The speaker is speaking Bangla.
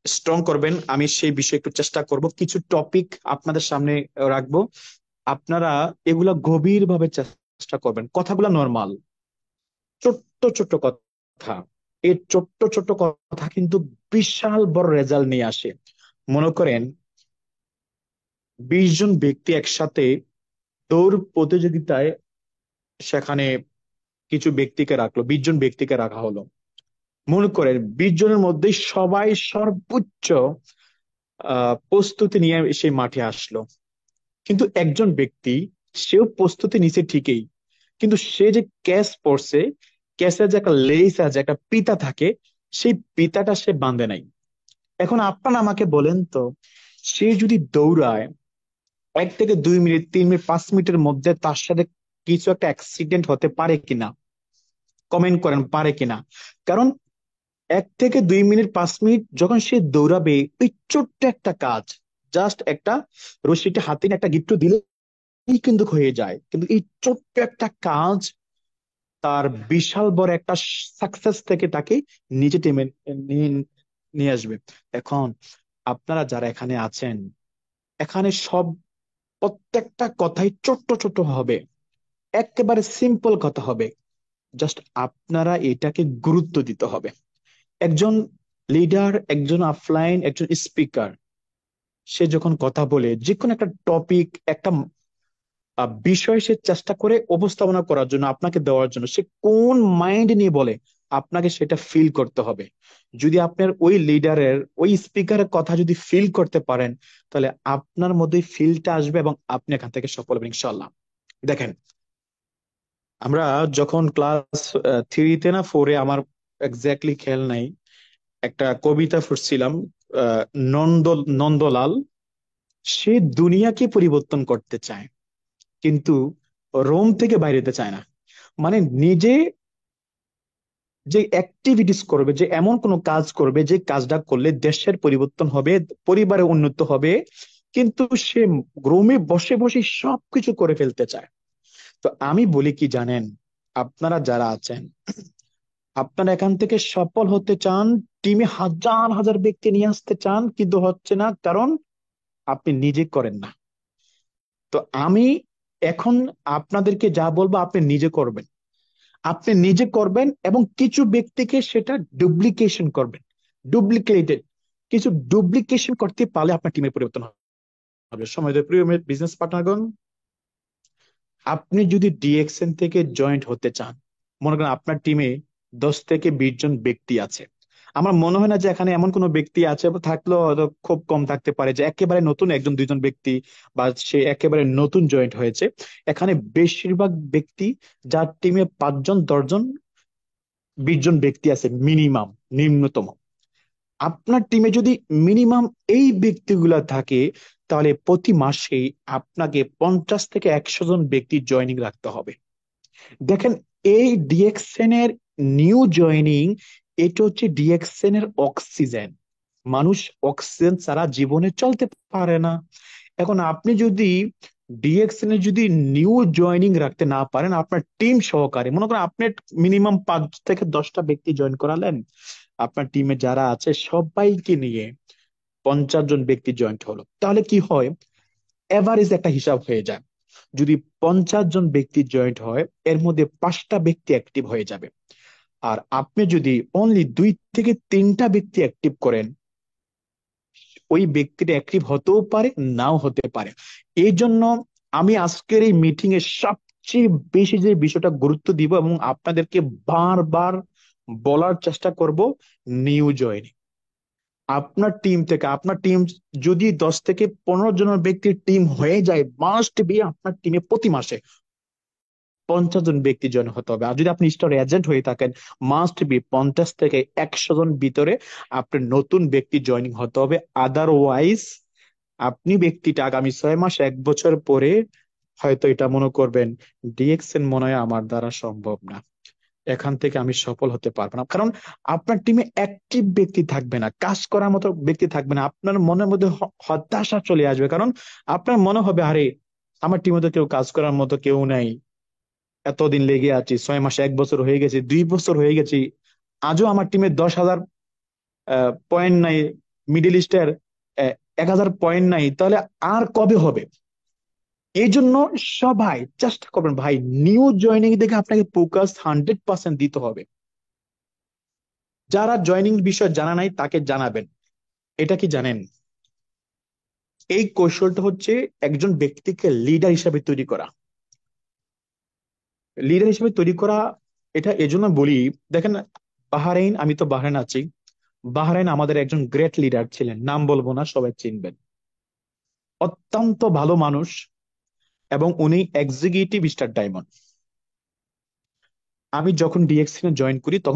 স্ট্রং করবেন, আমি সেই বিষয়ে একটু চেষ্টা করব। কিছু টপিক আপনাদের সামনে রাখবো, আপনারা এগুলা গভীর ভাবে চেষ্টা করবেন। কথাগুলো নর্মাল, ছোট্ট ছোট্ট কথা, এই ছোট্ট ছোট্ট কথা কিন্তু বিশাল বড় রেজাল্ট নিয়ে আসে। মনে করেন 20 জন ব্যক্তি একসাথে দৌড় প্রতিযোগিতায়, সেখানে কিছু ব্যক্তিকে রাখলো, 20 জন ব্যক্তিকে রাখা হলো। মনে করেন 20 জনের মধ্যে সবাই সর্বোচ্চ প্রস্তুতি নিয়ে সেই মাঠে আসলো, কিন্তু একজন ব্যক্তি, সেও প্রস্তুতি নিছে ঠিকই, কিন্তু সে যে ক্যাচ পড়ছে, ক্যাচের যে একটা লেস আছে, একটা পিতা থাকে, সেই পিতাটা সে বাঁধে নাই। এখন আপনারা আমাকে বলেন তো, সে যদি দৌড়ায় 1 থেকে 2 মিনিট, 3 মিনিট, 5 মিনিটের মধ্যে, তার সাথে কিছু একটা অ্যাক্সিডেন্ট হতে পারে কিনা? কমেন্ট করেন, পারে কিনা? কারণ 1 থেকে 2 মিনিট, 5 মিনিট যখন সে দৌড়াবে, ওই ছোট্ট একটা কাজ, জাস্ট একটা রশিটা হাতে নিয়ে একটা গিট্টু দিলে কিন্তু হয়ে যায়, কিন্তু এই ছোট্ট একটা কাজ তার বিশাল বড় একটা সাকসেস থেকে তাকে নিজে টেনে নিয়ে নিয়ে আসবে। এখন আপনারা যারা এখানে আছেন, এখানে সব প্রত্যেকটা কথাই ছোট্ট ছোট্ট হবে, একেবারে সিম্পল কথা হবে। জাস্ট আপনারা এটাকে গুরুত্ব দিতে হবে। একজন লিডার, একজন অফলাইন, একজন স্পিকার, সে যখন কথা বলে যে কোনো একটা টপিক, একটা বিষয় সে চেষ্টা করে উপস্থাপনা করার জন্য, আপনাকে দেওয়ার জন্য, সে কোন মাইন্ড নিয়ে বলে, আপনাকে সেটা ফিল করতে হবে। যদি আপনার ওই লিডারের, ওই স্পিকারের কথা যদি ফিল করতে পারেন, তাহলে আপনার মধ্যে ফিলটা আসবে এবং আপনি এখান থেকে সফল হবেন ইনশাল্লাহ। দেখেন, আমরা যখন ক্লাস 3-তে না 4-এ, আমার এক্স্যাক্টলি খেয়াল নাই, একটা কবিতা পড়ছিলাম। আহ, নন্দ নন্দলাল, সে দুনিয়াকে পরিবর্তন করতে চায়, কিন্তু রোম থেকে বাইরে যেতে চায় না। মানে নিজে যে অ্যাক্টিভিটিস করবে, যে এমন কোন কাজ করবে, যে কাজটা করলে দেশের পরিবর্তন হবে, পরিবারে উন্নত হবে, কিন্তু সে রোমে বসে বসে সবকিছু করে ফেলতে চায়। তো আমি বলি কি জানেন, আপনারা যারা আছেন, আপনারা এখান থেকে সফল হতে চান, টিমে হাজার হাজার ব্যক্তি নিয়ে আসতে চান, কিন্তু হচ্ছে না, কারণ আপনি নিজে করেন না। তো আমি এখন আপনাদেরকে যা বলবো, আপনি নিজে করবেন। আপনি নিজে করবেন এবং কিছু ব্যক্তিকে সেটা ডুপ্লিকেশন করবেন, ডুপ্লিকেটেড কিছু ডুপ্লিকেশন করতে পারলে আপনার টিমের পরিবর্তন হবে। সময় প্রিয় বিজনেস পার্টনারগণ, আপনি যদি ডিএক্সএন থেকে জয়েন্ট হতে চান, মনে করেন আপনার টিমে 10 থেকে 20 জন ব্যক্তি আছে। আমার মনে হয় না যে এখানে এমন কোনো ব্যক্তি আছে, বা থাকলেও হয়তো খুব কম থাকতে পারে, যে একেবারে নতুন একজন দুইজন ব্যক্তি, বা সে একেবারে নতুন জয়েন্ট হয়েছে। এখানে বেশিরভাগ ব্যক্তি, যার টিমে 5 জন, 10 জন, 20 জন ব্যক্তি আছে মিনিমাম, নিম্নতম। আপনার টিমে যদি মিনিমাম এই ব্যক্তিগুলা থাকে, তাহলে প্রতি মাসে আপনাকে 50 থেকে 100 জন ব্যক্তি জয়েনিং রাখতে হবে। দেখেন, এই ডিএক্সএন এর নিউ জয়েনিং, এটা হচ্ছে ডিএক্সএন এর অক্সিজেন। মানুষ অক্সিজেন ছাড়া জীবনে চলতে পারে না। এখন আপনি যদি ডিএক্সএন এর যদি নিউ জয়েনিং রাখতে না পারেন, আপনার টিম সহকারে, মনে করেন আপনি মিনিমাম 5 থেকে 10টা ব্যক্তি জয়েন করালেন, আপনার টিমে যারা আছে সবাইকে নিয়ে 50 জন ব্যক্তি জয়েন্ট হলো, তাহলে কি হয়? এভারেজ একটা হিসাব হয়ে যায়। যদি 50 জন ব্যক্তি জয়েন্ট হয়, এর মধ্যে 5টা ব্যক্তি অ্যাক্টিভ হয়ে যাবে। আর আপনি যদি অনলি 2 থেকে 3টা ব্যক্তি অ্যাক্টিভ করেন, ওই ব্যক্তিটা অ্যাক্টিভ হতেও পারে, নাও হতে পারে। এই জন্য আমি আজকের এই মিটিং এ সবচেয়ে বেশি যে বিষয়টা গুরুত্ব দিব এবং আপনাদেরকে বারবার বলার চেষ্টা করব, নিউ জয়েনিং। আপনার টিম থেকে, আপনার টিম যদি 10 থেকে 15 জনের ব্যক্তির টিম হয়ে যায়, মাস্ট বি আপনার টিমে প্রতি মাসে 50 জন ব্যক্তি জয়েন হতে হবে। আর যদি আপনি স্টোর এজেন্ট হয়ে থাকেন, মাস্ট বি 50 থেকে 100 জন ভিতরে আপনার নতুন ব্যক্তি জয়েনিং হতে হবে। আদারওয়াইজ আপনি ব্যক্তিটা আগামী 6 মাস, 1 বছর পরে হয়তো এটা মনে করবেন, ডিএক্সএন মনে হয় আমার দ্বারা সম্ভব না, এখান থেকে আমি সফল হতে পারবো না। কারণ আপনার টিমে অ্যাক্টিভ ব্যক্তি থাকবে না, কাজ করার মতো ব্যক্তি থাকবে না। আপনার মনের মধ্যে হতাশা চলে আসবে, কারণ আপনার মনে হবে, আরে আমার টিমে তো কেউ কাজ করার মতো কেউ নাই, এতদিন লেগে আছি, 6 মাস, 1 বছর হয়ে গেছে, 2 বছর হয়ে গেছি, আজও আমার টিমে 10,000 পয়েন্ট নাই, মিডল ইস্টের 1,000 পয়েন্ট নাই, তাহলে আর কবে হবে? এই জন্য সবাই চেষ্টা করবেন ভাই, নিউ জয়নিং দেখে আপনাকে ফোকাস 100% দিতে হবে। যারা জয়নিং বিষয় জানা নাই তাকে জানাবেন। এটা কি জানেন, এই কৌশলটা হচ্ছে একজন ব্যক্তিকে লিডার হিসেবে তৈরি করা। লিডার হিসেবে তৈরি করা, এটা এজন্য বলি, দেখেন বাহরাইন, আমি তো বাহরাইন আছি। বাহরাইন আমাদের একজন গ্রেট লিডার ছিলেন, নাম বলবো না, সবাই চিনবেন। অত্যন্ত ভালো মানুষ, এবং উনি এক্সিকিউটিভ স্টার ডায়মন্ড। আমি যখন ডিএক্সিনে জয়েন করি তখন